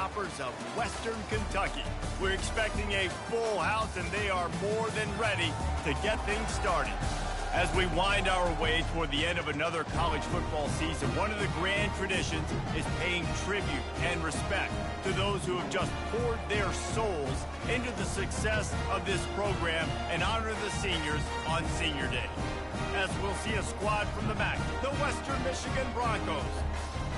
Hilltoppers of Western Kentucky. We're expecting a full house, and they are more than ready to get things started. As we wind our way toward the end of another college football season, one of the grand traditions is paying tribute and respect to those who have just poured their souls into the success of this program and honor the seniors on Senior Day. As we'll see a squad from the MAC, the Western Michigan Broncos,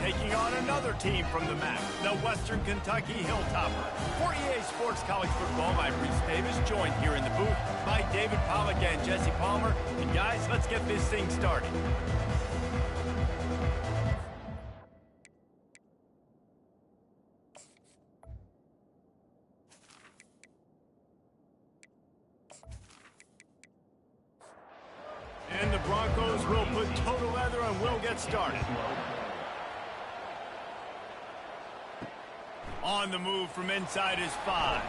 taking on another team from the MAC, the Western Kentucky Hilltoppers. For EA Sports College Football, I'm Reese Davis, joined here in the booth by David Pollack and Jesse Palmer. And guys, let's get this thing started. And the Broncos will put total leather and we'll get started. On the move from inside his 5.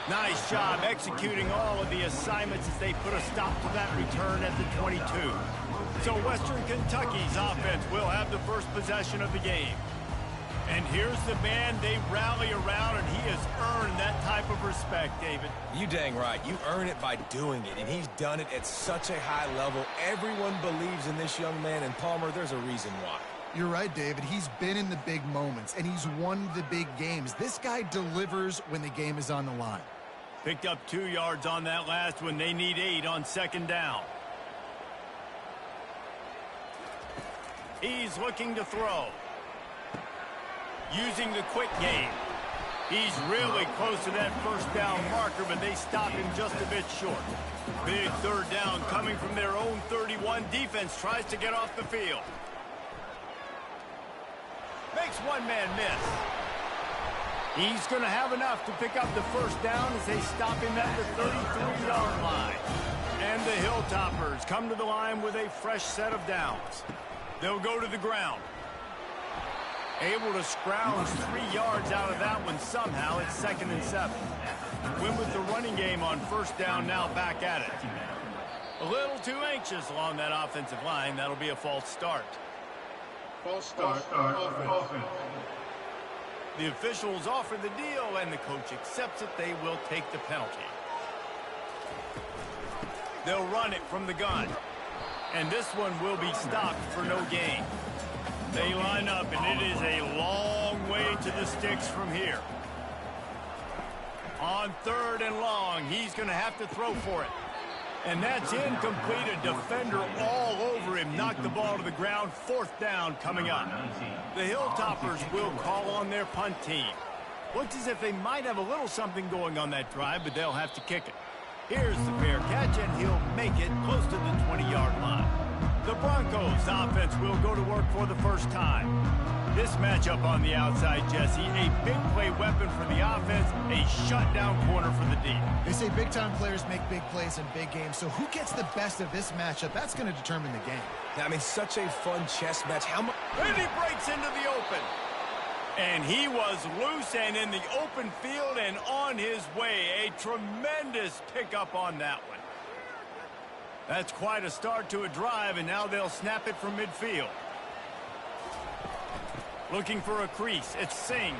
Nice job executing all of the assignments as they put a stop to that return at the 22. So Western Kentucky's offense will have the first possession of the game. And here's the man they rally around, and he has earned that type of respect, David. You dang right. You earn it by doing it, and he's done it at such a high level. Everyone believes in this young man, and Palmer, there's a reason why. You're right, David. He's been in the big moments, and he's won the big games. This guy delivers when the game is on the line. Picked up 2 yards on that last one. They need 8 on second down. He's looking to throw. Using the quick game. He's really close to that first down marker, but they stop him just a bit short. Big third down coming from their own 31. Defense tries to get off the field. Makes one man miss. He's going to have enough to pick up the first down as they stop him at the 33-yard line. And the Hilltoppers come to the line with a fresh set of downs. They'll go to the ground. Able to scrounge 3 yards out of that one somehow. It's 2nd and 7. Win with the running game on first down, now back at it. A little too anxious along that offensive line. That'll be a false start. False start. Offense. The officials offer the deal, and the coach accepts it. They will take the penalty. They'll run it from the gun. And this one will be stopped for no gain. They line up, and it is a long way to the sticks from here. On 3rd and long, he's going to have to throw for it. And that's incomplete. A defender all over him. Knocked the ball to the ground. 4th down coming up. The Hilltoppers will call on their punt team. Looks as if they might have a little something going on that drive, but they'll have to kick it. Here's the fair catch, and he'll make it close to the 20-yard line. The Broncos offense will go to work for the first time. This matchup on the outside, Jesse, a big play weapon for the offense, a shutdown corner for the D. They say big-time players make big plays in big games, so who gets the best of this matchup? That's going to determine the game. I mean, such a fun chess match. And he breaks into the open. And he was loose and in the open field and on his way. A tremendous pickup on that one. That's quite a start to a drive, and now they'll snap it from midfield. Looking for a crease. It's Singh.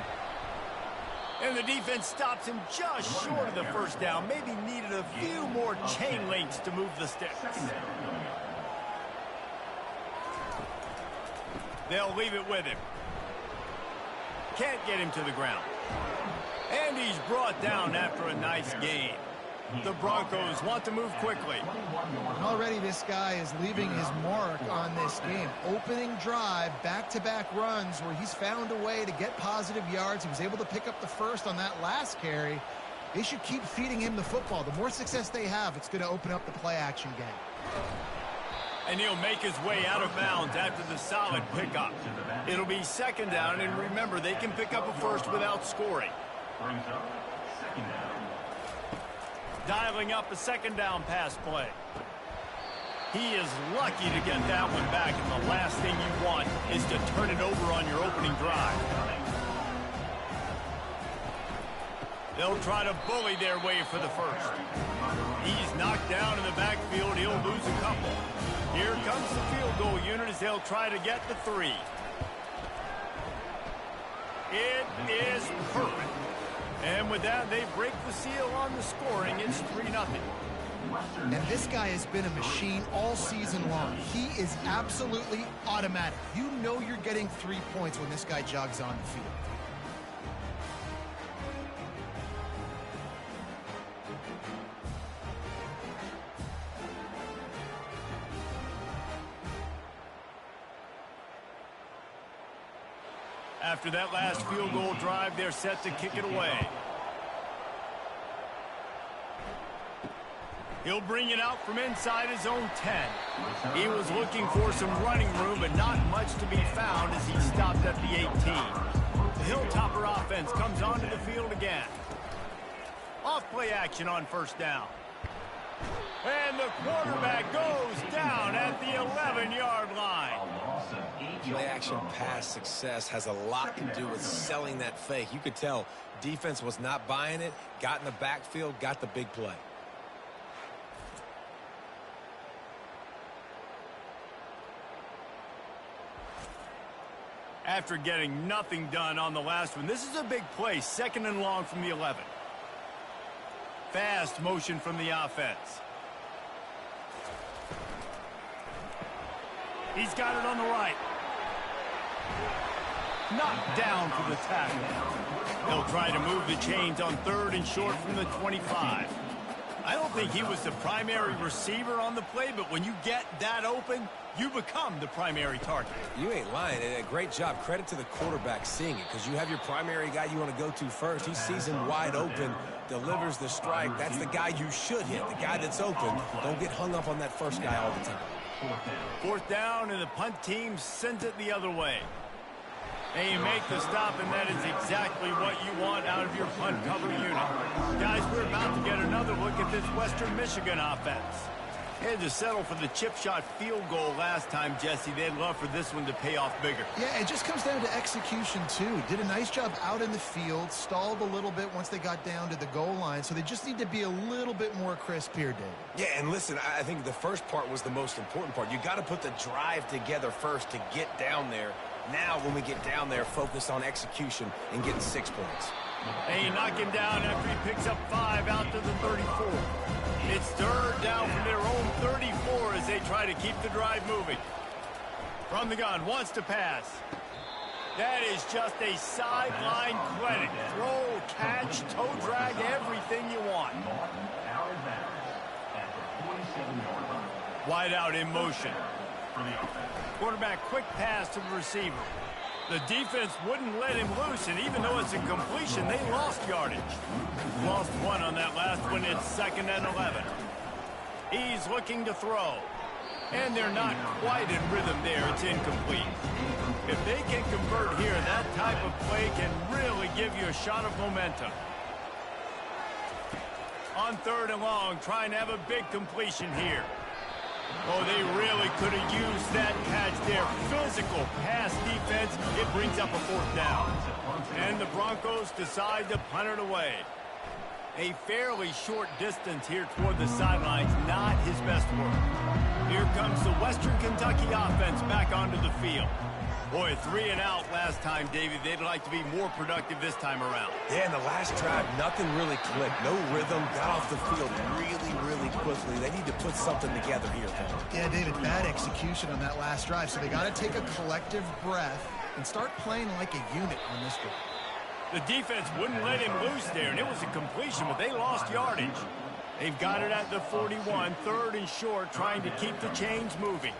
And the defense stops him just short of the first down. Maybe needed a few more chain links to move the sticks. They'll leave it with him. Can't get him to the ground. And he's brought down after a nice gain. The Broncos want to move quickly. Already this guy is leaving his mark on this game. Opening drive, back-to-back runs where he's found a way to get positive yards. He was able to pick up the first on that last carry. They should keep feeding him the football. The more success they have, it's going to open up the play-action game. And he'll make his way out of bounds after the solid pickup. It'll be 2nd down, and remember, they can pick up a first without scoring. Dialing up a 2nd down pass play. He is lucky to get that one back, and the last thing you want is to turn it over on your opening drive. They'll try to bully their way for the first. He's knocked down in the backfield. He'll lose a couple. Here comes the field goal unit as they'll try to get the 3. It is perfect. with that, they break the seal on the scoring. It's 3-0. And this guy has been a machine all season long. He is absolutely automatic. You know you're getting 3 points when this guy jogs on the field. After that last field goal drive, they're set to kick it away. He'll bring it out from inside his own 10. He was looking for some running room, but not much to be found as he stopped at the 18. The Hilltopper offense comes onto the field again. Off-play action on first down. And the quarterback goes down at the 11-yard line. Play-action pass success has a lot to do with selling that fake. You could tell defense was not buying it, got in the backfield, got the big play. After getting nothing done on the last one, this is a big play, 2nd and long from the 11. Fast motion from the offense. He's got it on the right. Knocked down for the tackle. They'll try to move the chains on 3rd and short from the 25. I don't think he was the primary receiver on the play, but when you get that open, you become the primary target. You ain't lying. A great job. Credit to the quarterback seeing it, because you have your primary guy you want to go to first. He sees him wide open, delivers the strike. That's the guy you should hit, the guy that's open. Don't get hung up on that first guy all the time. 4th down, and the punt team sends it the other way. They make the stop, and that is exactly what you want out of your punt cover unit. Guys, we're about to get another look at this Western Michigan offense. They had to settle for the chip shot field goal last time, Jesse. They'd love for this one to pay off bigger. Yeah, it just comes down to execution, too. Did a nice job out in the field, stalled a little bit once they got down to the goal line, so they just need to be a little bit more crisp here, David. Yeah, and listen, I think the first part was the most important part. You got to put the drive together first to get down there. Now, when we get down there, focus on execution and getting 6 points. They knock him down after he picks up 5 out to the 34. It's 3rd down from their own 34 as they try to keep the drive moving. From the gun, wants to pass. That is just a sideline clinic. Throw, catch, toe drag, everything you want. Wide out in motion. Quarterback quick pass to the receiver. The defense wouldn't let him loose, and even though it's a completion, they lost yardage. Lost 1 on that last one. It's 2nd and 11. He's looking to throw. And they're not quite in rhythm there. It's incomplete. If they can convert here, that type of play can really give you a shot of momentum. On 3rd and long, trying to have a big completion here. Oh, they really could have used that catch there. Physical pass defense. It brings up a 4th down. And the Broncos decide to punt it away. A fairly short distance here toward the sidelines. Not his best work. Here comes the Western Kentucky offense back onto the field. Boy, 3 and out last time, Davey. They'd like to be more productive this time around. Yeah, in the last drive, nothing really clicked. No rhythm. Got off the field really quickly. They need to put something together here, Paul. Yeah, David, bad execution on that last drive, so they got to take a collective breath and start playing like a unit on this one. The defense wouldn't let him loose there, and it was a completion, but they lost yardage. They've got it at the 41, 3rd and short, trying to keep the chains moving.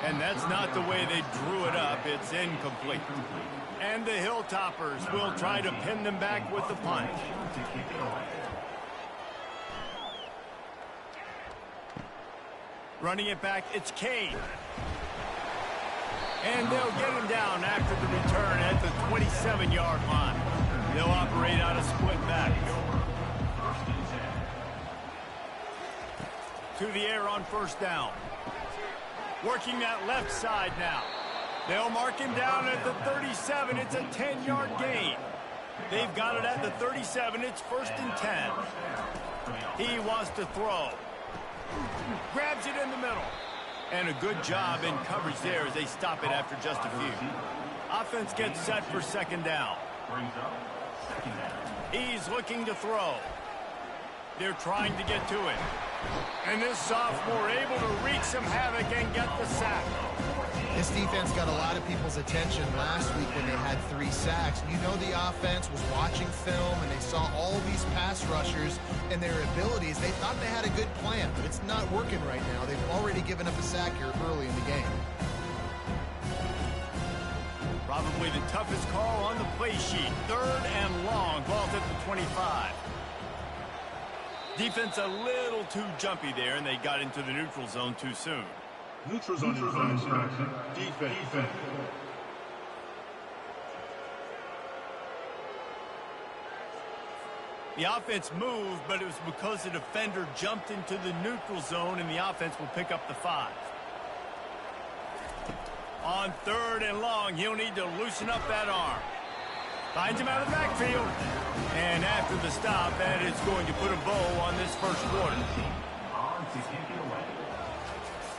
And that's not the way they drew it up. It's incomplete. And the Hilltoppers will try to pin them back with the punt. Running it back, it's Kane. And they'll get him down after the return at the 27-yard line. They'll operate out of split backs. To the air on 1st down. Working that left side now. They'll mark him down at the 37. It's a 10-yard gain. They've got it at the 37. It's 1st and 10. He wants to throw. Grabs it in the middle. And a good job in coverage there as they stop it after just a few. Offense gets set for second down. He's looking to throw. They're trying to get to it. And this sophomore able to wreak some havoc and get the sack. This defense got a lot of people's attention last week when they had 3 sacks. You know the offense was watching film, and they saw all these pass rushers and their abilities. They thought they had a good plan, but it's not working right now. They've already given up a sack here early in the game. Probably the toughest call on the play sheet. 3rd and long, ball's at the 25. Defense a little too jumpy there, and they got into the neutral zone too soon. Neutral zone infraction. Defense. The offense moved, but it was because the defender jumped into the neutral zone, and the offense will pick up the 5. On 3rd and long, he'll need to loosen up that arm. Finds him out of the backfield. And after the stop, that is going to put a bow on this first quarter.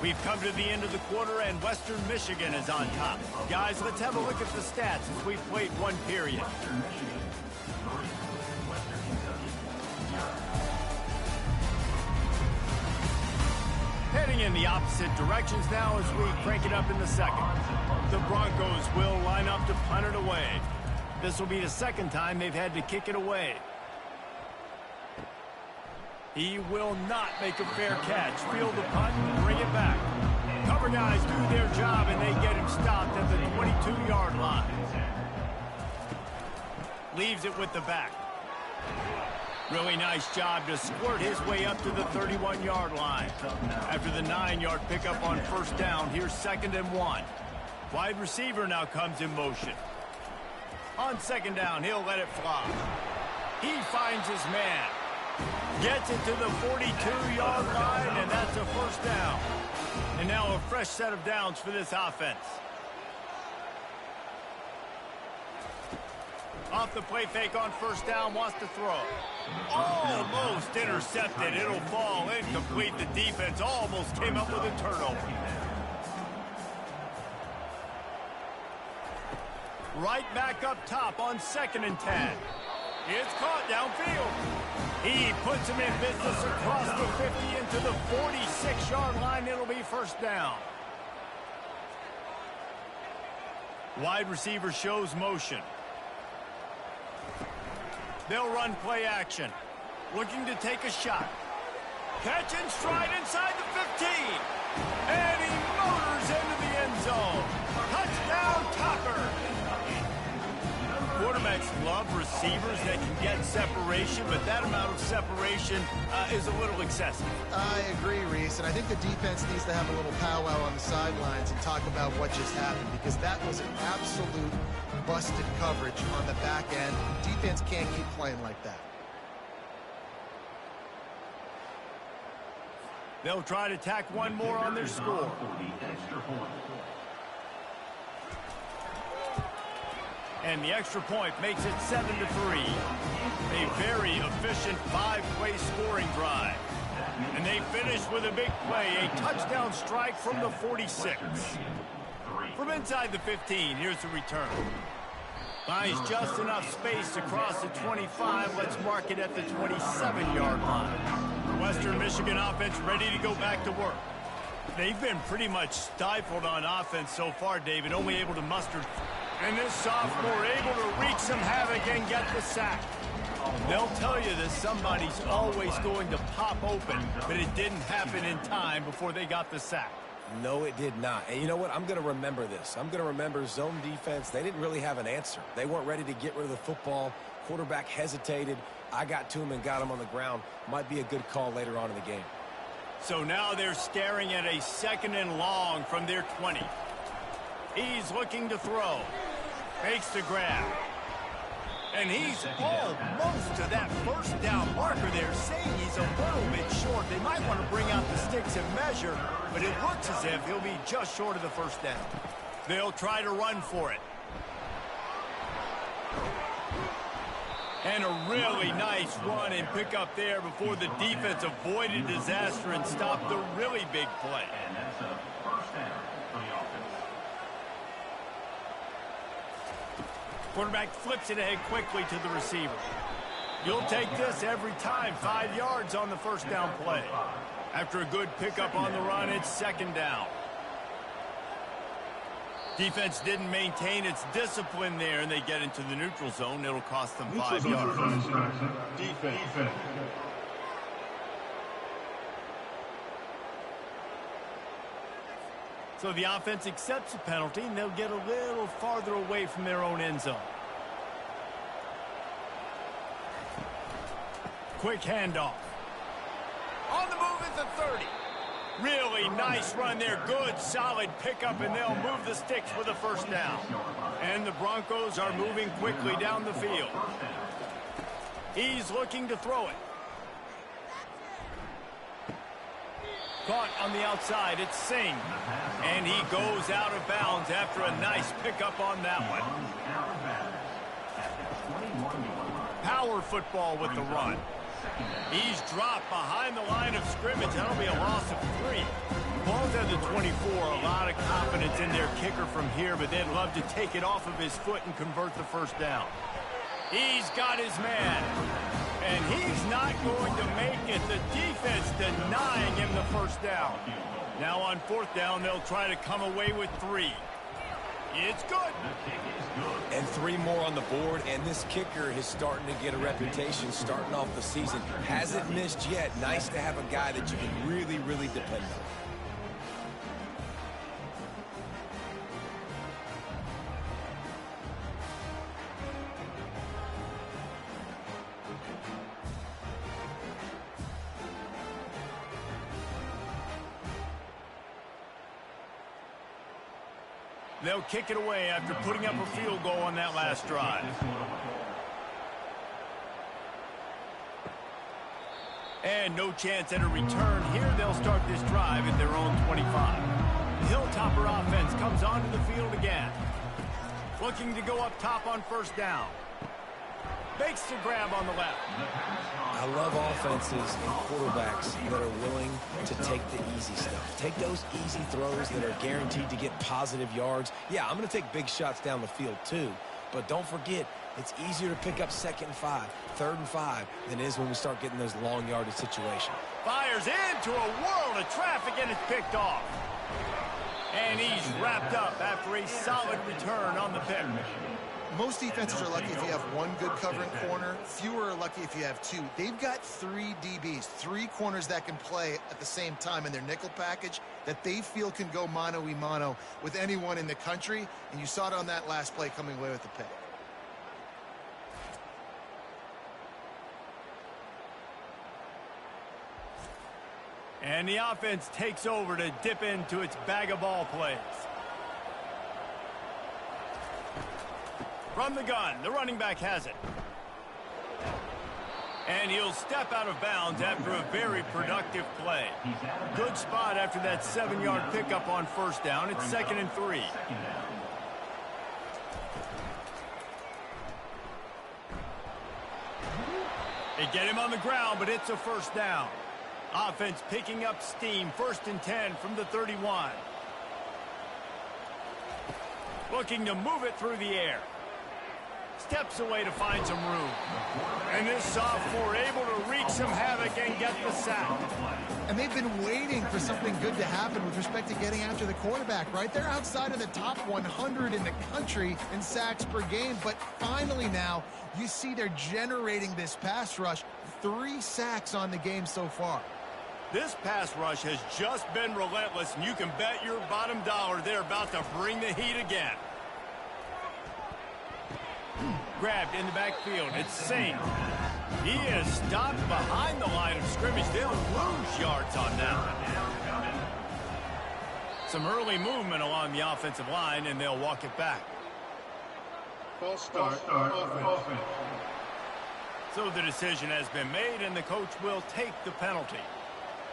We've come to the end of the quarter, and Western Michigan is on top. Guys, let's have a look at the stats as we've played one period. Heading in the opposite directions now as we crank it up in the second. The Broncos will line up to punt it away. This will be the second time they've had to kick it away. He will not make a fair catch. Field the punt and bring it back. Cover guys do their job, and they get him stopped at the 22-yard line. Leaves it with the back. Really nice job to squirt his way up to the 31-yard line. After the 9-yard pickup on first down, here's 2nd and 1. Wide receiver now comes in motion. On second down, he'll let it fly. He finds his man. Gets it to the 42-yard line, and that's a first down. And now a fresh set of downs for this offense. Off the play fake on first down, wants to throw. Almost intercepted. It'll fall incomplete. The defense almost came up with a turnover. Right back up top on 2nd and 10. It's caught downfield. He puts him in business across the 50 into the 46-yard line. It'll be first down. Wide receiver shows motion. They'll run play action. Looking to take a shot. Catch and stride inside the 15. And he motors into the end zone. Touchdown, Tucker. Quarterbacks love receivers that can get separation, but that amount of separation is a little excessive. I agree, Reese, and I think the defense needs to have a little powwow on the sidelines and talk about what just happened, because that was an absolute busted coverage on the back end. Defense can't keep playing like that. They'll try to tack one more on their score. And the extra point makes it 7-3. A very efficient 5-play scoring drive. And they finish with a big play, a touchdown strike from the 46. From inside the 15, here's the return. Finds just enough space to cross the 25. Let's mark it at the 27-yard line. Western Michigan offense ready to go back to work. They've been pretty much stifled on offense so far, David, only able to muster. And this sophomore able to wreak some havoc and get the sack. They'll tell you that somebody's always going to pop open, but it didn't happen in time before they got the sack. No, it did not. And you know what? I'm going to remember this. I'm going to remember zone defense. They didn't really have an answer. They weren't ready to get rid of the football. Quarterback hesitated. I got to him and got him on the ground. Might be a good call later on in the game. So now they're staring at a 2nd and long from their 20. He's looking to throw. Makes the grab. And he's almost to that first down marker there, saying he's a little bit short. They might want to bring out the sticks and measure, but it looks as if he'll be just short of the first down. They'll try to run for it. And a really nice run and pick up there before the defense avoided disaster and stopped the really big play. And that's a first down for the offense. Quarterback flips it ahead quickly to the receiver. You'll take this every time. 5 yards on the first down play. After a good pickup on the run, it's second down. Defense didn't maintain its discipline there, and they get into the neutral zone. It'll cost them 5 yards. Defense. So the offense accepts the penalty, and they'll get a little farther away from their own end zone. Quick handoff. On the move at the 30. Really nice run there. Good, solid pickup, and they'll move the sticks for the first down. And the Broncos are moving quickly down the field. He's looking to throw it. Caught on the outside. It's Singh. And he goes out of bounds after a nice pickup on that one. Power football with the run. He's dropped behind the line of scrimmage. That'll be a loss of 3. Ball's at the 24. A lot of confidence in their kicker from here, but they'd love to take it off of his foot and convert the first down. He's got his man. And he's not going to make it. The defense denying him the first down. Now on fourth down, they'll try to come away with 3. It's good. And 3 more on the board, and this kicker is starting to get a reputation starting off the season. Hasn't missed yet. Nice to have a guy that you can really, really depend on. They'll kick it away after putting up a field goal on that last drive. And no chance at a return here. They'll start this drive at their own 25. The Hilltopper offense comes onto the field again. Looking to go up top on first down. Makes the grab on the left. I love offenses and quarterbacks that are willing to take the easy stuff. Take those easy throws that are guaranteed to get positive yards. Yeah, I'm going to take big shots down the field too. But don't forget, it's easier to pick up 2nd and 5, 3rd and 5 than it is when we start getting those long yardage situations. Fires into a world of traffic and it's picked off. And he's wrapped up after a solid return on the pick. Most defenses are lucky if you have 1 good covering corner. Fewer are lucky if you have 2. They've got 3 DBs, 3 corners that can play at the same time in their nickel package that they feel can go mano-a-mano with anyone in the country. And you saw it on that last play coming away with the pick. And the offense takes over to dip into its bag of ball plays. From the gun, the running back has it. And he'll step out of bounds after a very productive play. Good spot after that 7-yard pickup on first down. It's 2nd and 3. They get him on the ground, but it's a first down. Offense picking up steam. 1st and 10 from the 31. Looking to move it through the air. Steps away to find some room. And this sophomore able to wreak some havoc and get the sack. And they've been waiting for something good to happen with respect to getting after the quarterback, right? They're outside of the top 100 in the country in sacks per game. But finally now, you see they're generating this pass rush. 3 sacks on the game so far. This pass rush has just been relentless, and you can bet your bottom dollar they're about to bring the heat again. Grabbed in the backfield. It's Singh. He is stopped behind the line of scrimmage. They'll lose yards on that. Some early movement along the offensive line, and they'll walk it back. False start. Offense. So the decision has been made, and the coach will take the penalty.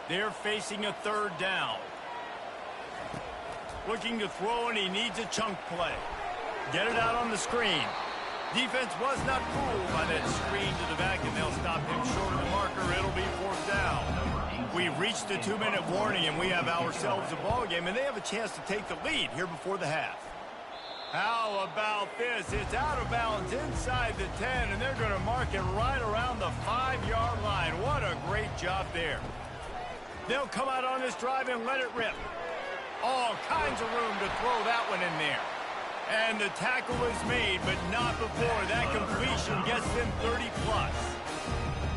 They're facing a 3rd down. Looking to throw, and he needs a chunk play. Get it out on the screen. Defense was not fooled by that screen to the back, and they'll stop him short of the marker. It'll be 4th down. We've reached the 2-minute warning, and we have ourselves a ball game, and they have a chance to take the lead here before the half. How about this? It's out of bounds inside the 10, and they're going to mark it right around the 5-yard line. What a great job there. They'll come out on this drive and let it rip. All kinds of room to throw that one in there. And the tackle is made, but not before that completion gets them 30+.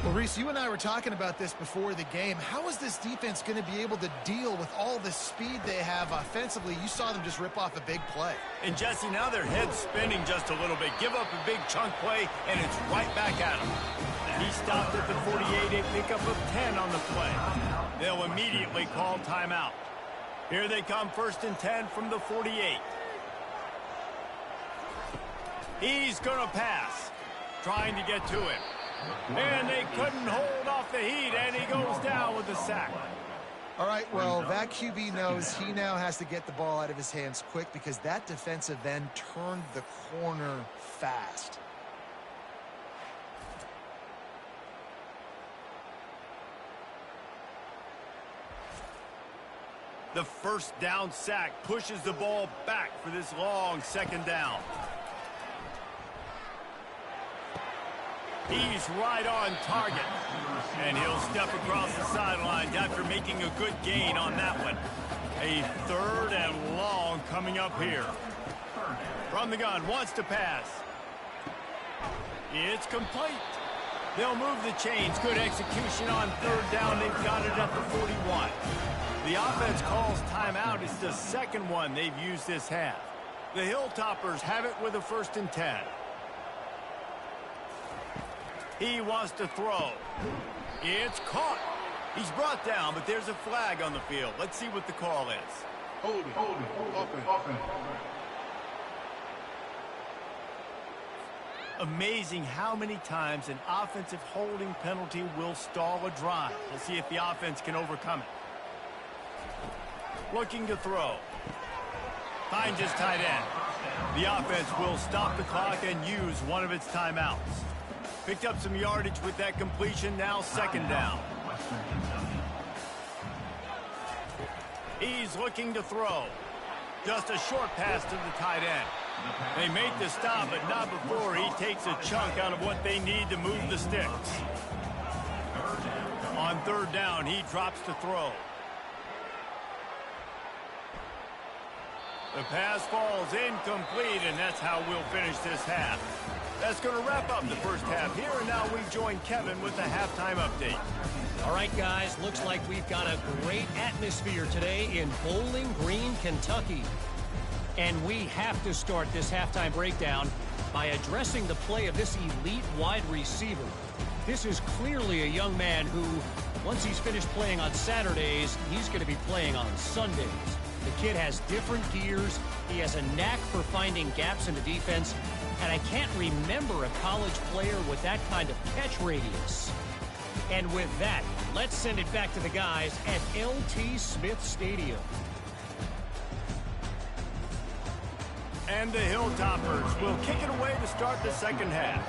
Well, Reese, you and I were talking about this before the game. How is this defense going to be able to deal with all the speed they have offensively? You saw them just rip off a big play. And, Jesse, now their head's spinning just a little bit. Give up a big chunk play, and it's right back at him. He stopped at the 48, a pickup of 10 on the play. They'll immediately call timeout. Here they come, 1st and 10 from the 48. He's going to pass, trying to get to him. And they couldn't hold off the heat, and he goes down with the sack. All right, well, that QB knows he now has to get the ball out of his hands quick because that defensive end turned the corner fast. The first down sack pushes the ball back for this long 2nd down. He's right on target. And he'll step across the sidelines after making a good gain on that one. A 3rd and long coming up here. From the gun, wants to pass. It's complete. They'll move the chains. Good execution on 3rd down. They've got it at the 41. The offense calls timeout. It's the 2nd one they've used this half. The Hilltoppers have it with a 1st and 10. He wants to throw. It's caught. He's brought down, but there's a flag on the field. Let's see what the call is. Holding. Offense. Amazing how many times an offensive holding penalty will stall a drive. We'll see if the offense can overcome it. Looking to throw. Finds his tight end. The offense will stop the clock and use one of its timeouts. Picked up some yardage with that completion. Now 2nd down. He's looking to throw. Just a short pass to the tight end. They make the stop, but not before he takes a chunk out of what they need to move the sticks. On 3rd down, he drops to throw. The pass falls incomplete, and that's how we'll finish this half. That's going to wrap up the first half here, and now we join Kevin with the halftime update. All right, guys, looks like we've got a great atmosphere today in Bowling Green, Kentucky. And we have to start this halftime breakdown by addressing the play of this elite wide receiver. This is clearly a young man who, once he's finished playing on Saturdays, he's going to be playing on Sundays. The kid has different gears. He has a knack for finding gaps in the defense. And I can't remember a college player with that kind of catch radius. And with that, let's send it back to the guys at L.T. Smith Stadium. And the Hilltoppers will kick it away to start the 2nd half.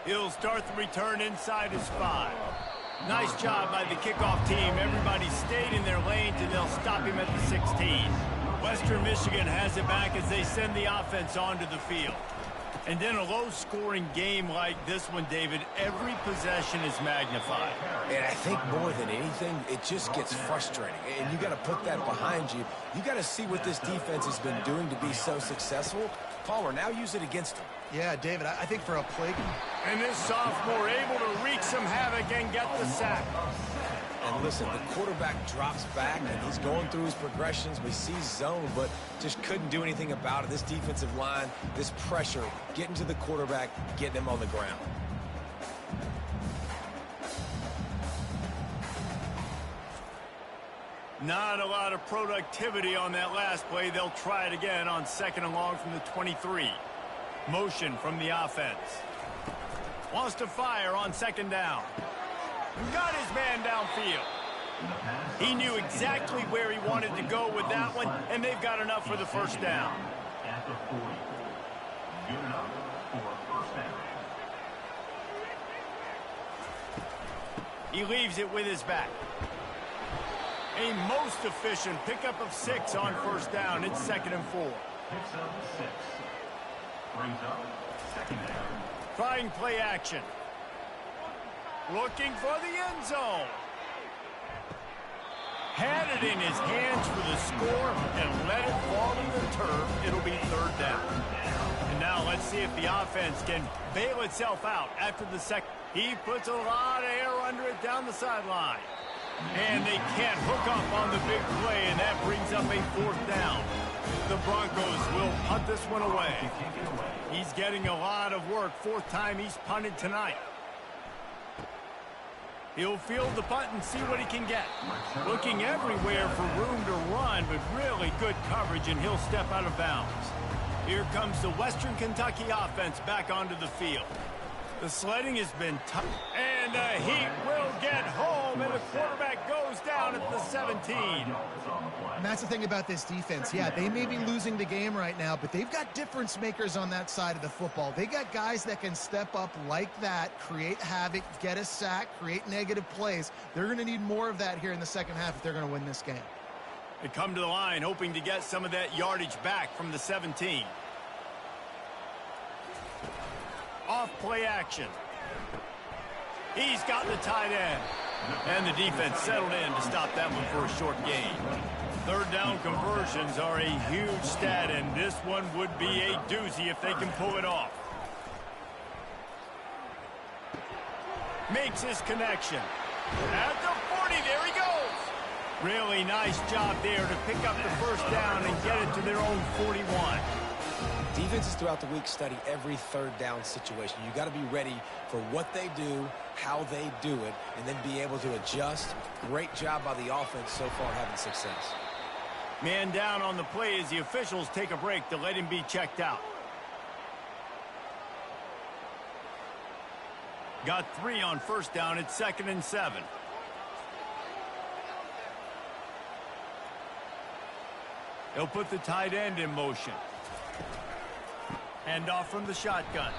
He'll start the return inside his 5. Nice job by the kickoff team. Everybody stayed in their lanes, and they'll stop him at the 16. Western Michigan has it back as they send the offense onto the field. And in a low-scoring game like this one, David, every possession is magnified. And I think more than anything, it just gets frustrating. And you got to put that behind you. You got to see what this defense has been doing to be so successful. Palmer, now use it against them. Yeah, David, I think for a play. And this sophomore able to wreak some havoc and get the sack. And listen, the quarterback drops back, and he's going through his progressions. We see zone, but just couldn't do anything about it. This defensive line, this pressure, getting to the quarterback, getting him on the ground. Not a lot of productivity on that last play. They'll try it again on 2nd and long from the 23. Motion from the offense. Wants to fire on 2nd down. Got his man downfield. He knew exactly where he wanted to go with that one, and they've got enough for the 1st down. At the 40. Good enough for 1st down. He leaves it with his back. A most efficient pickup of 6 on first down. It's 2nd and 4. Picks up 6. Brings up 2nd down. Trying play action. Looking for the end zone. Had it in his hands for the score and let it fall to the turf. It'll be 3rd down. And now let's see if the offense can bail itself out after the second. He puts a lot of air under it down the sideline. And they can't hook up on the big play, and that brings up a 4th down. The Broncos will punt this one away. He's getting a lot of work. 4th time he's punted tonight. He'll field the punt and see what he can get. Looking everywhere for room to run, but really good coverage, and he'll step out of bounds. Here comes the Western Kentucky offense back onto the field. The sledding has been tough, and the Heat will get home, and the quarterback goes down at the 17. And that's the thing about this defense. Yeah, they may be losing the game right now, but they've got difference makers on that side of the football. They got guys that can step up like that, create havoc, get a sack, create negative plays. They're going to need more of that here in the second half if they're going to win this game. They come to the line hoping to get some of that yardage back from the 17. Off play action. He's got the tight end. And the defense settled in to stop that one for a short gain. 3rd down conversions are a huge stat, and this one would be a doozy if they can pull it off. Makes his connection. At the 40, there he goes. Really nice job there to pick up the first down and get it to their own 41. Defenses throughout the week study every 3rd down situation. You got to be ready for what they do, how they do it, and then be able to adjust. Great job by the offense so far having success. Man down on the play as the officials take a break to let him be checked out. Got 3 on first down. It's 2nd and 7. They'll put the tight end in motion. Hand off from the shotgun.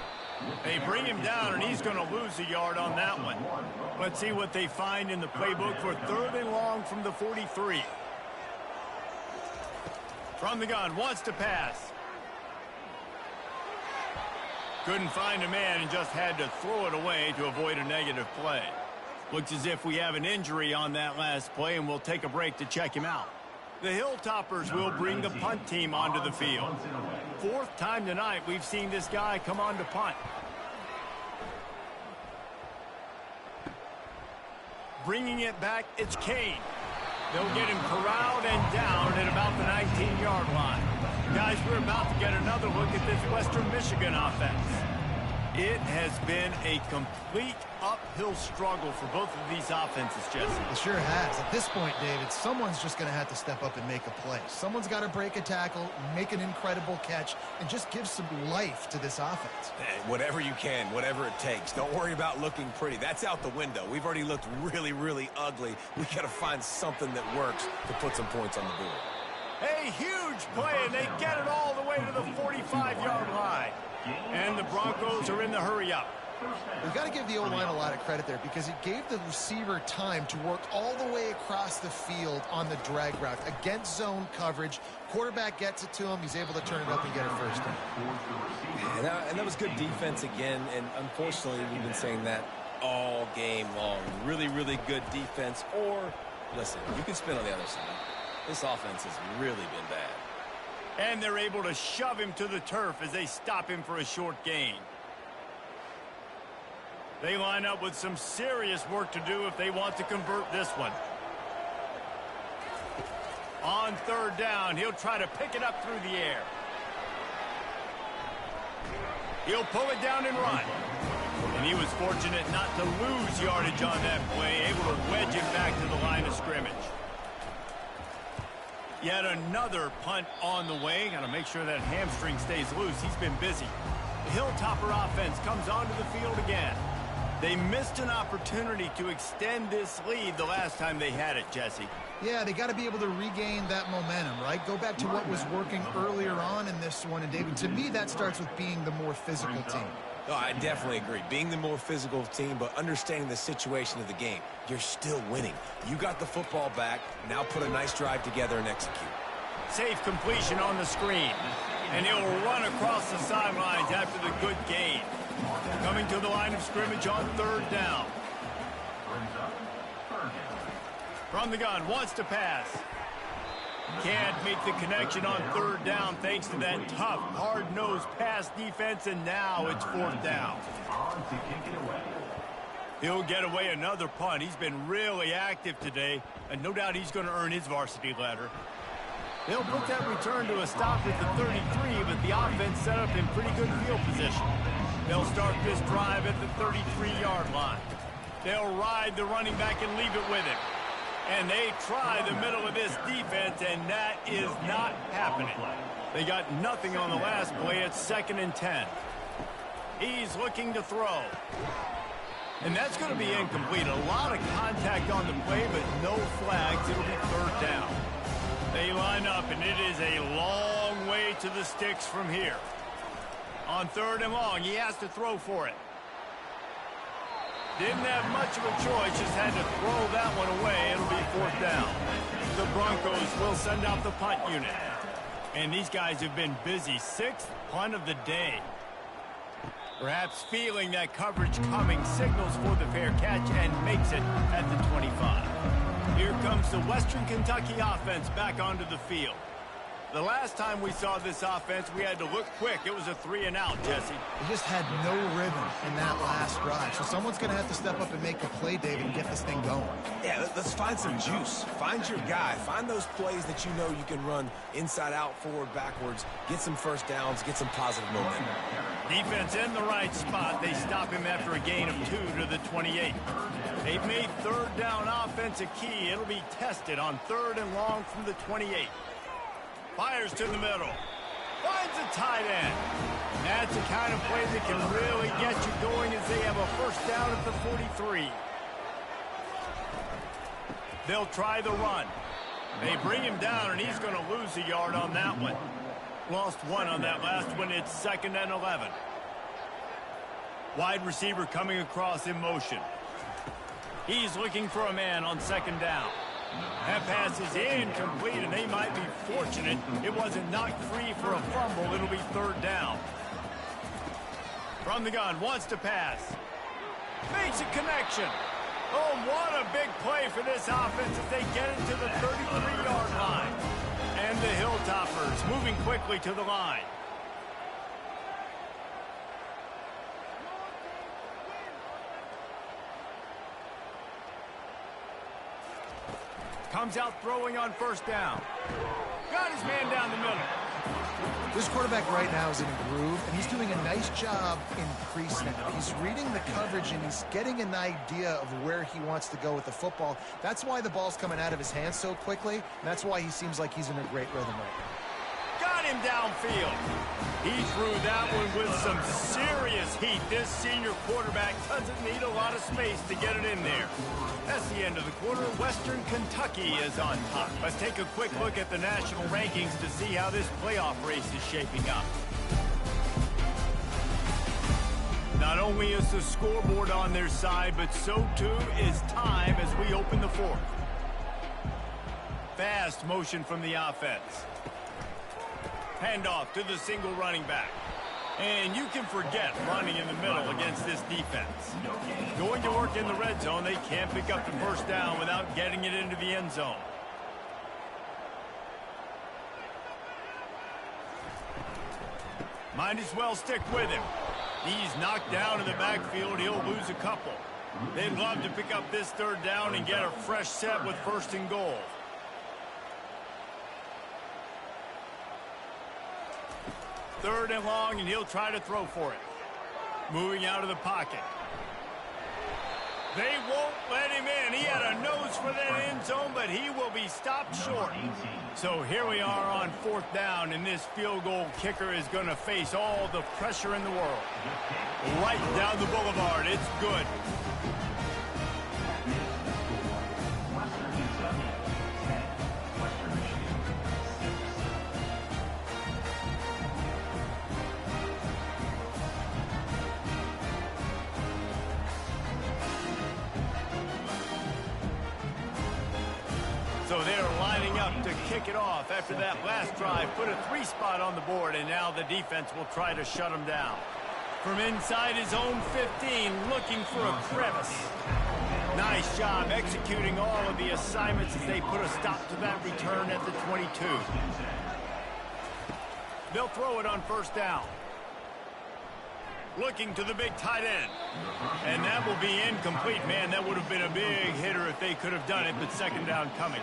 They bring him down, and he's going to lose a yard on that one. Let's see what they find in the playbook for 3rd and long from the 43. From the gun, wants to pass. Couldn't find a man and just had to throw it away to avoid a negative play. Looks as if we have an injury on that last play, and we'll take a break to check him out. The Hilltoppers will bring the punt team onto the field. 4th time tonight we've seen this guy come on to punt. Bringing it back, it's Kane. They'll get him corralled and down at about the 19-yard line. Guys, we're about to get another look at this Western Michigan offense. It has been a complete uphill struggle for both of these offenses, Jesse. It sure has. At this point, David, someone's just going to have to step up and make a play. Someone's got to break a tackle, make an incredible catch, and just give some life to this offense. Hey, whatever you can, whatever it takes. Don't worry about looking pretty. That's out the window. We've already looked really, really ugly. We got to find something that works to put some points on the board. A huge play, and they get it all the way to the 45-yard line. And the Broncos are in the hurry-up. We've got to give the O-line a lot of credit there because it gave the receiver time to work all the way across the field on the drag route against zone coverage. Quarterback gets it to him. He's able to turn it up and get a first down. And that was good defense again, and unfortunately we've been saying that all game long. Really, really good defense. Or, listen, you can spin on the other side. This offense has really been bad. And they're able to shove him to the turf as they stop him for a short gain. They line up with some serious work to do if they want to convert this one. On 3rd down, he'll try to pick it up through the air. He'll pull it down and run. And he was fortunate not to lose yardage on that play, able to wedge it back to the line of scrimmage. Yet another punt on the way. Got to make sure that hamstring stays loose. He's been busy. The Hilltopper offense comes onto the field again. They missed an opportunity to extend this lead the last time they had it, Jesse. Yeah, they got to be able to regain that momentum, right? Go back to what was working earlier on in this one. And, David, to me, that starts with being the more physical team. No, I definitely agree. Being the more physical team, but understanding the situation of the game, you're still winning. You got the football back. Now put a nice drive together and execute. Safe completion on the screen. And he'll run across the sidelines after the good gain. Coming to the line of scrimmage on 3rd down. From the gun, wants to pass. Can't make the connection on 3rd down thanks to that tough, hard-nosed pass defense, and now it's 4th down. He'll get away another punt. He's been really active today, and no doubt he's going to earn his varsity letter. They'll put that return to a stop at the 33, but the offense set up in pretty good field position. They'll start this drive at the 33-yard line. They'll ride the running back and leave it with him. And they try the middle of this defense, and that is not happening. They got nothing on the last play. It's 2nd and 10. He's looking to throw. And that's going to be incomplete. A lot of contact on the play, but no flags. It'll be 3rd down. They line up, and it is a long way to the sticks from here. On 3rd and long, he has to throw for it. Didn't have much of a choice, just had to throw that one away. It'll be 4th down. The Broncos will send out the punt unit. And these guys have been busy. 6th punt of the day. Perhaps feeling that coverage coming, signals for the fair catch and makes it at the 25. Here comes the Western Kentucky offense back onto the field. The last time we saw this offense, we had to look quick. It was a 3-and-out, Jesse. They just had no rhythm in that last drive. So someone's going to have to step up and make a play, David, and get this thing going. Yeah, let's find some juice. Find your guy. Find those plays that you know you can run inside out, forward, backwards. Get some first downs. Get some positive momentum. Defense in the right spot. They stop him after a gain of 2 to the 28. They've made 3rd down offense a key. It'll be tested on 3rd and long from the 28. Fires to the middle. Finds a tight end. That's the kind of play that can really get you going as they have a 1st down at the 43. They'll try the run. They bring him down, and he's going to lose a yard on that one. Lost 1 on that last one. It's 2nd and 11. Wide receiver coming across in motion. He's looking for a man on 2nd down. That pass is incomplete, and they might be fortunate it wasn't knocked free for a fumble. It'll be 3rd down. From the gun, wants to pass. Makes a connection. Oh, what a big play for this offense as they get it to the 33-yard line. And the Hilltoppers moving quickly to the line. Comes out throwing on 1st down. Got his man down the middle. This quarterback right now is in a groove, and he's doing a nice job in pre-snap. He's reading the coverage, and he's getting an idea of where he wants to go with the football. That's why the ball's coming out of his hands so quickly, and that's why he seems like he's in a great rhythm right now. Got him downfield. He threw that one with some serious heat. This senior quarterback doesn't need a lot of space to get it in there. That's the end of the quarter. Western Kentucky is on top. Let's take a quick look at the national rankings to see how this playoff race is shaping up. Not only is the scoreboard on their side, but so too is time as we open the 4th. Fast motion from the offense. Handoff to the single running back. And you can forget running in the middle against this defense. Going to work in the red zone, they can't pick up the 1st down without getting it into the end zone. Might as well stick with him. He's knocked down in the backfield. He'll lose a couple. They'd love to pick up this 3rd down and get a fresh set with 1st and goal. Third and long, and he'll try to throw for it. Moving out of the pocket. They won't let him in. He had a nose for that end zone, but he will be stopped short. So here we are on 4th down, and this field goal kicker is going to face all the pressure in the world. Right down the boulevard. It's good. So they're lining up to kick it off after that last drive. Put a 3 spot on the board, and now the defense will try to shut them down. From inside his own 15, looking for a crevice. Nice job executing all of the assignments as they put a stop to that return at the 22. They'll throw it on first down. Looking to the big tight end. And that will be incomplete. Man, that would have been a big hitter if they could have done it, but second down coming.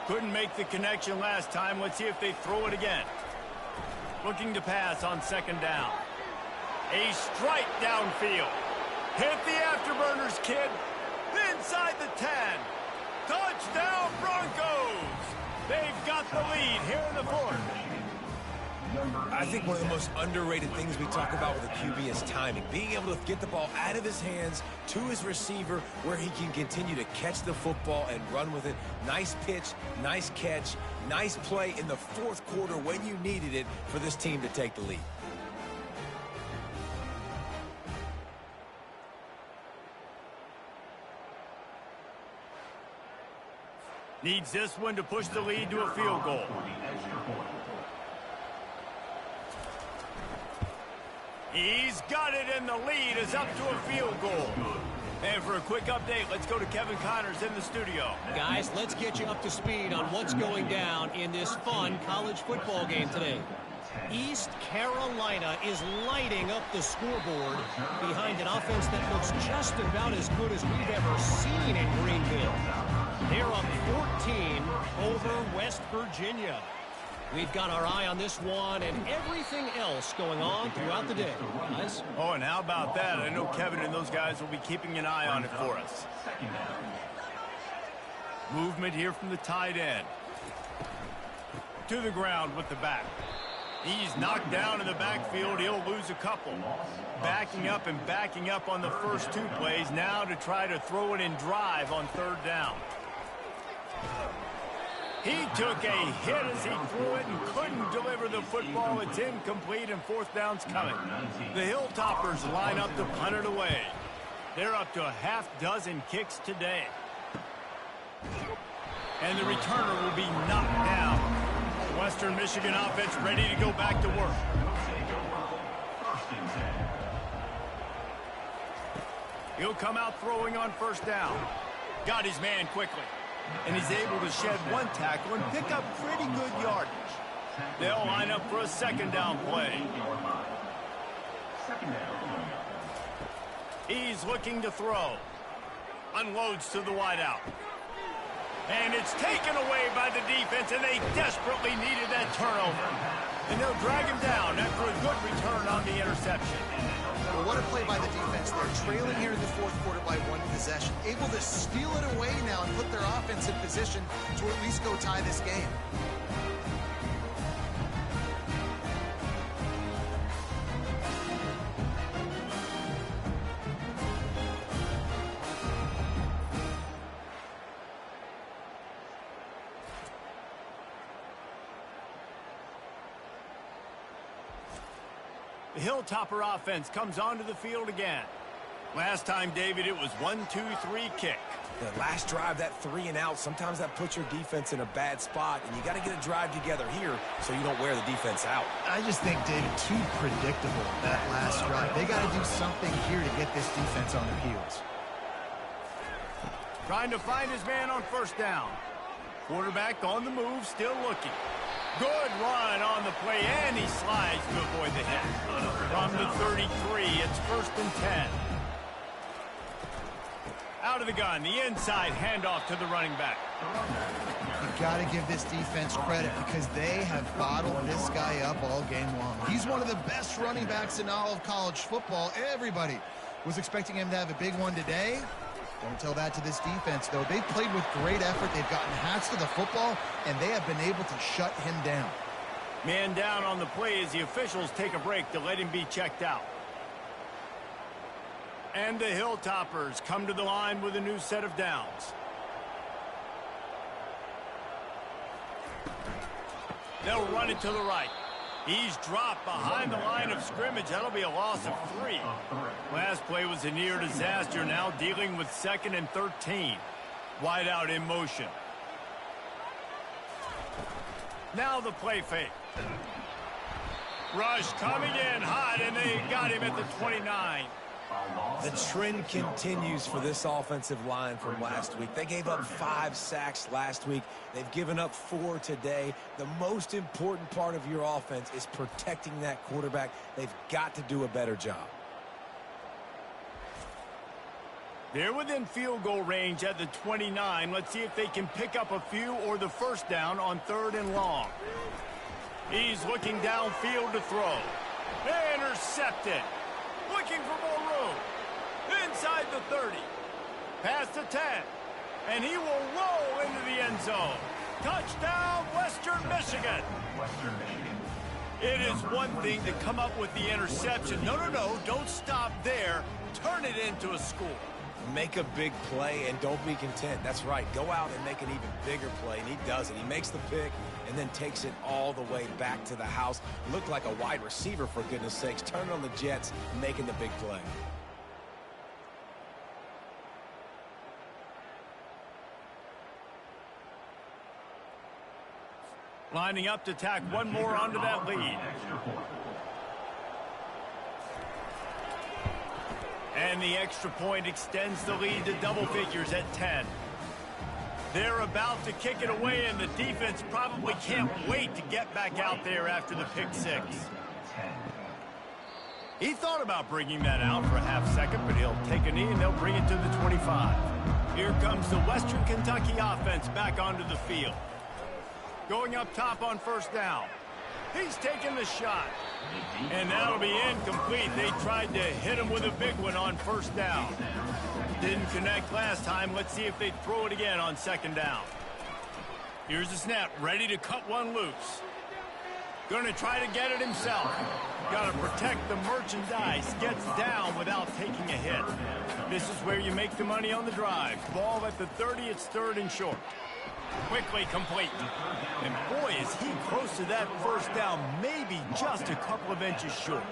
Couldn't make the connection last time. Let's see if they throw it again. Looking to pass on second down. A strike downfield. Hit the afterburners, kid. Inside the 10. Touchdown, Broncos. They've got the lead here in the fourth. I think one of the most underrated things we talk about with a QB is timing. Being able to get the ball out of his hands to his receiver where he can continue to catch the football and run with it. Nice pitch, nice catch, nice play in the fourth quarter when you needed it for this team to take the lead. Needs this one to push the lead to a field goal. He's got it, and the lead is up to a field goal. And for a quick update, let's go to Kevin Connors in the studio. Guys, let's get you up to speed on what's going down in this fun college football game today. East Carolina is lighting up the scoreboard behind an offense that looks just about as good as we've ever seen in Greenville. They're up 14 over West Virginia. We've got our eye on this one and everything else going on throughout the day, guys. Oh, and how about that? I know Kevin and those guys will be keeping an eye on it for us. Movement here from the tight end. To the ground with the back. He's knocked down in the backfield. He'll lose a couple. Backing up on the first 2 plays now to try to throw it in drive on third down. He took a hit as he threw it and couldn't deliver the football. It's incomplete and fourth down's coming. The Hilltoppers line up to punt it away. They're up to a half-dozen kicks today. And the returner will be knocked down. Western Michigan offense ready to go back to work. He'll come out throwing on first down. Got his man quickly. And he's able to shed one tackle and pick up pretty good yardage. They'll line up for a second down play. He's looking to throw. Unloads to the wideout. And it's taken away by the defense, and they desperately needed that turnover. And they'll drag him down after a good return on the interception. Well, what a play by the defense. They're trailing here in the fourth quarter by 1 possession. Able to steal it away now and put their offense in position to at least go tie this game. The Hilltopper offense comes onto the field again. Last time, David, it was 1-2-3 kick. The last drive, that 3 and out, sometimes that puts your defense in a bad spot, and you got to get a drive together here so you don't wear the defense out. I just think, David, too predictable, that last drive. They got to do something here to get this defense on their heels. Trying to find his man on first down. Quarterback on the move, still looking. Good run on the play, and he slides to avoid the hit. From the 33, it's first and 10. Out of the gun, the inside handoff to the running back. You've got to give this defense credit because they have bottled this guy up all game long. He's one of the best running backs in all of college football. Everybody was expecting him to have a big one today. Don't tell that to this defense, though. They've played with great effort. They've gotten hats to the football, and they have been able to shut him down. Man down on the play as the officials take a break to let him be checked out. And the Hilltoppers come to the line with a new set of downs. They'll run it to the right. He's dropped behind the line of scrimmage. That'll be a loss of 3. Last play was a near disaster. Now dealing with 2nd and 13. Wide out in motion. Now the play fake. Rush coming in hot, and they got him at the 29. The trend continues for this offensive line from last week. They gave up 5 sacks last week. They've given up 4 today. The most important part of your offense is protecting that quarterback. They've got to do a better job. They're within field goal range at the 29. Let's see if they can pick up a few or the first down on 3rd and long. He's looking downfield to throw. Intercepted. Looking for more room. Inside the 30. Past the 10. And he will roll into the end zone. Touchdown, Western Michigan. It is one thing to come up with the interception. No, don't stop there. Turn it into a score. Make a big play and don't be content. That's right. Go out and make an even bigger play, and he does it. He makes the pick and then takes it all the way back to the house. Looked like a wide receiver, for goodness sakes. Turning on the Jets, making the big play. Lining up to tack one more onto that lead. And the extra point extends the lead to double figures at 10. They're about to kick it away, and the defense probably can't wait to get back out there after the pick six. He thought about bringing that out for a half second, but he'll take a knee and they'll bring it to the 25. Here comes the Western Kentucky offense back onto the field. Going up top on first down. He's taking the shot. And that'll be incomplete. They tried to hit him with a big one on first down. Didn't connect last time. Let's see if they throw it again on second down. Here's the snap. Ready to cut one loose. Going to try to get it himself. Got to protect the merchandise. Gets down without taking a hit. This is where you make the money on the drive. Ball at the 30. It's 3rd and short. Quickly complete. And boy, is he close to that first down, maybe just a couple of inches short.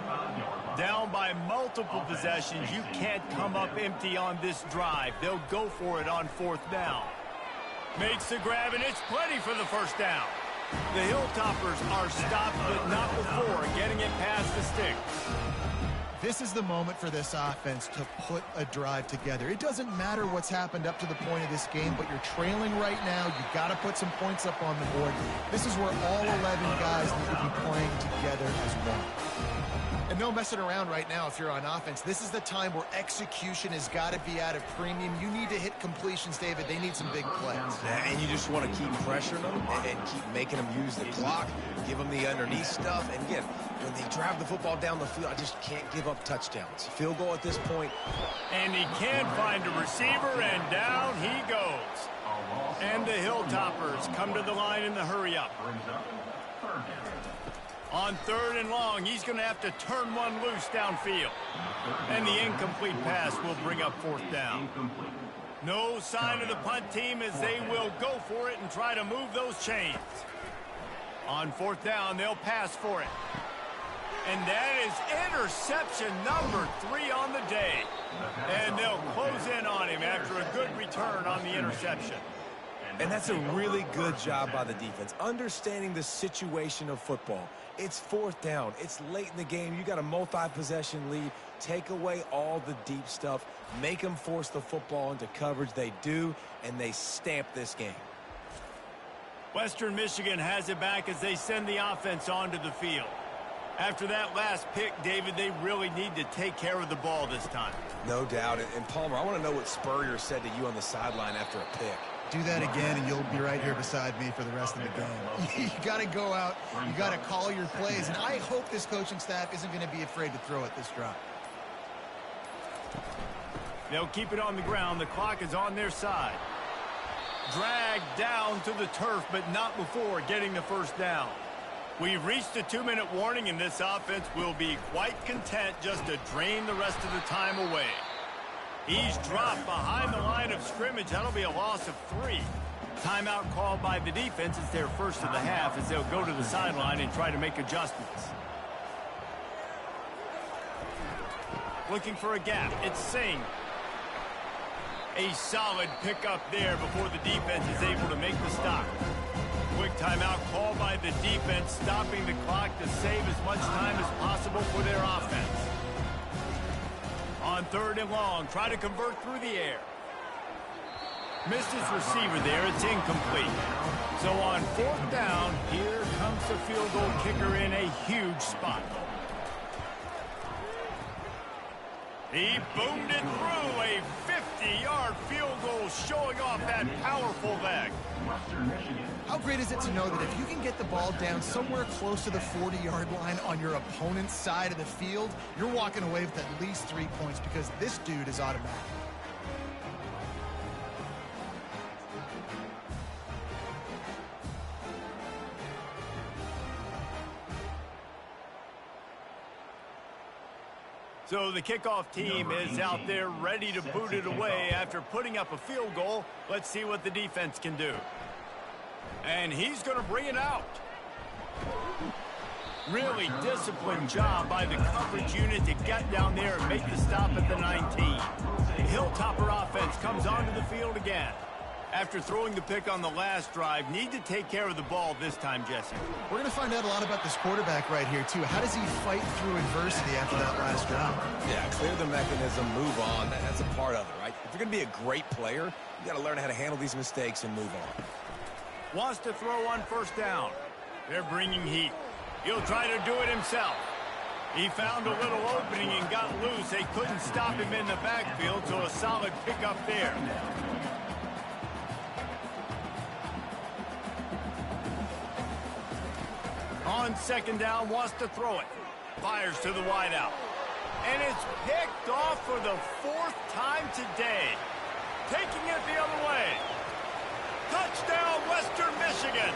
Down by multiple possessions, you can't come up empty on this drive. They'll go for it on 4th down. Makes the grab, and it's plenty for the first down. The Hilltoppers are stopped, but not before getting it past the sticks. This is the moment for this offense to put a drive together. It doesn't matter what's happened up to the point of this game, but you're trailing right now. You've got to put some points up on the board. This is where all 11 guys need to be playing together as one. And no messing around right now if you're on offense. This is the time where execution has got to be at a premium. You need to hit completions, David. They need some big plays. And you just want to keep pressuring them and keep making them use the clock, give them the underneath stuff. And again, when they drive the football down the field, I just can't give up touchdowns. Field goal at this point. And he can't find a receiver, and down he goes. And the Hilltoppers come to the line in the hurry-up. On 3rd and long, he's going to have to turn one loose downfield. And the incomplete pass will bring up 4th down. No sign of the punt team as they will go for it and try to move those chains. On 4th down, they'll pass for it. And that is interception number 3 on the day. And they'll close in on him after a good return on the interception. And that's a really good job by the defense, understanding the situation of football. It's 4th down. It's late in the game. You got a multi-possession lead. Take away all the deep stuff. Make them force the football into coverage. They do, and they stamp this game. Western Michigan has it back as they send the offense onto the field. After that last pick, David, they really need to take care of the ball this time. No doubt. And Palmer, I want to know what Spurrier said to you on the sideline after a pick. Do that again, and you'll be right here beside me for the rest of the game. You got to go out. You got to call your plays, and I hope this coaching staff isn't going to be afraid to throw it this drive. They'll keep it on the ground. The clock is on their side. Dragged down to the turf, but not before getting the first down. We've reached a 2-minute warning, and this offense will be quite content just to drain the rest of the time away. He's dropped behind the line of scrimmage. That'll be a loss of 3. Timeout called by the defense. It's their first of the half as they'll go to the sideline and try to make adjustments. Looking for a gap. It's Singh. A solid pickup there before the defense is able to make the stop. Quick timeout called by the defense, stopping the clock to save as much time as possible for their offense. On 3rd and long, try to convert through the air. Missed his receiver there. It's incomplete. So on 4th down, here comes the field goal kicker in a huge spot. He boomed it through a 50-yard field goal, showing off that powerful leg. How great is it to know that if you can get the ball down somewhere close to the 40-yard line on your opponent's side of the field, you're walking away with at least 3 points because this dude is automatic. So the kickoff team is out there ready to boot it away after putting up a field goal. Let's see what the defense can do. And he's going to bring it out. Really disciplined job by the coverage unit to get down there and make the stop at the 19. The Hilltopper offense comes onto the field again. After throwing the pick on the last drive, need to take care of the ball this time, Jesse. We're going to find out a lot about this quarterback right here, too. How does he fight through adversity after that last drive? Yeah, clear the mechanism, move on. That's a part of it, right? If you're going to be a great player, you got to learn how to handle these mistakes and move on. Wants to throw on 1st down. They're bringing heat. He'll try to do it himself. He found a little opening and got loose. They couldn't stop him in the backfield, so a solid pickup there. On 2nd down, wants to throw it. Fires to the wideout. And it's picked off for the 4th time today. Taking it the other way. Touchdown, Western Michigan.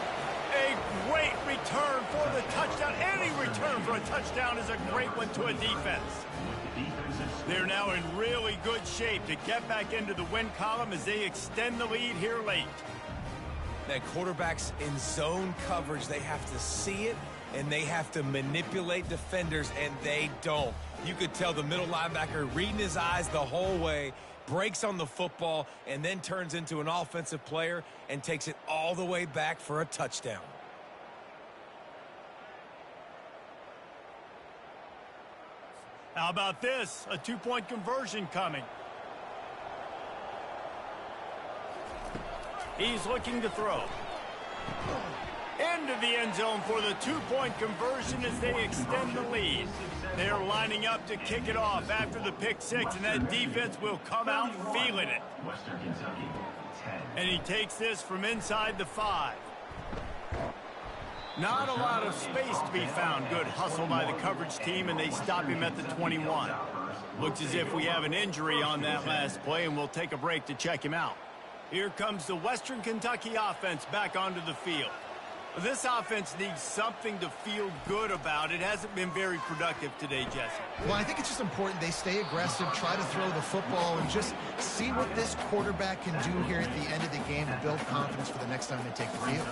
A great return for the touchdown. Any return for a touchdown is a great one to a defense. They're now in really good shape to get back into the win column as they extend the lead here late. That quarterbacks in zone coverage, they have to see it, and they have to manipulate defenders, and they don't. You could tell the middle linebacker reading his eyes the whole way, breaks on the football, and then turns into an offensive player and takes it all the way back for a touchdown. How about this? A 2-point conversion coming. He's looking to throw. Into the end zone for the 2-point conversion as they extend the lead. They're lining up to kick it off after the pick 6, and that defense will come out feeling it. And he takes this from inside the 5. Not a lot of space to be found. Good hustle by the coverage team, and they stop him at the 21. Looks as if we have an injury on that last play, and we'll take a break to check him out. Here comes the Western Kentucky offense back onto the field. This offense needs something to feel good about. It hasn't been very productive today, Jesse. Well, I think it's just important they stay aggressive, try to throw the football, and just see what this quarterback can do here at the end of the game to build confidence for the next time they take the field.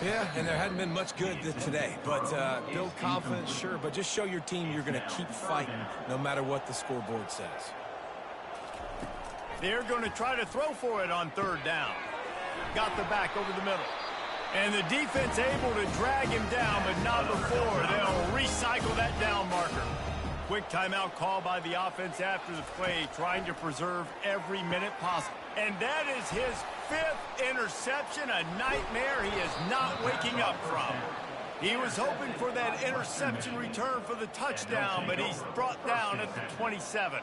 Yeah, and there hadn't been much good today. But build confidence, sure, but just show your team you're going to keep fighting no matter what the scoreboard says. They're going to try to throw for it on 3rd down. Got the back over the middle. And the defense able to drag him down, but not before. They'll recycle that down marker. Quick timeout call by the offense after the play, trying to preserve every minute possible. And that is his 5th interception, a nightmare he is not waking up from. He was hoping for that interception return for the touchdown, but he's brought down at the 27.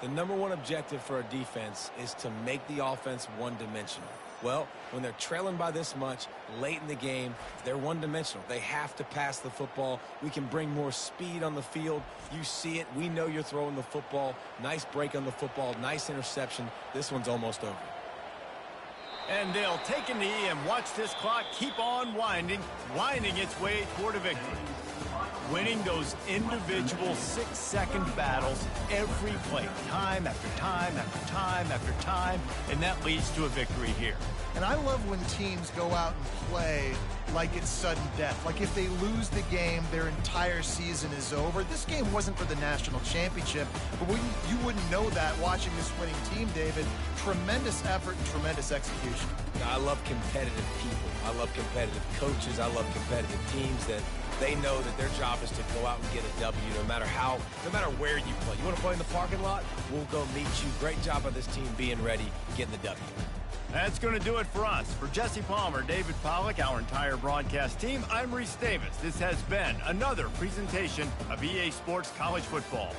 The #1 objective for a defense is to make the offense one-dimensional. Well, when they're trailing by this much late in the game, they're one-dimensional. They have to pass the football. We can bring more speed on the field. You see it. We know you're throwing the football. Nice break on the football. Nice interception. This one's almost over. And they'll take a knee and watch this clock keep on winding its way toward a victory. winning those individual 6-second battles every play, time after time after time after time, and that leads to a victory here. And I love when teams go out and play like it's sudden death. Like if they lose the game, their entire season is over. This game wasn't for the national championship, but you wouldn't know that watching this winning team, David. Tremendous effort and tremendous execution. I love competitive people. I love competitive coaches. I love competitive teams that they know that their job is to go out and get a W no matter where you play. You want to play in the parking lot? We'll go meet you. Great job by this team being ready, getting the W. That's going to do it for us. For Jesse Palmer, David Pollack, our entire broadcast team, I'm Reese Davis. This has been another presentation of EA Sports College Football.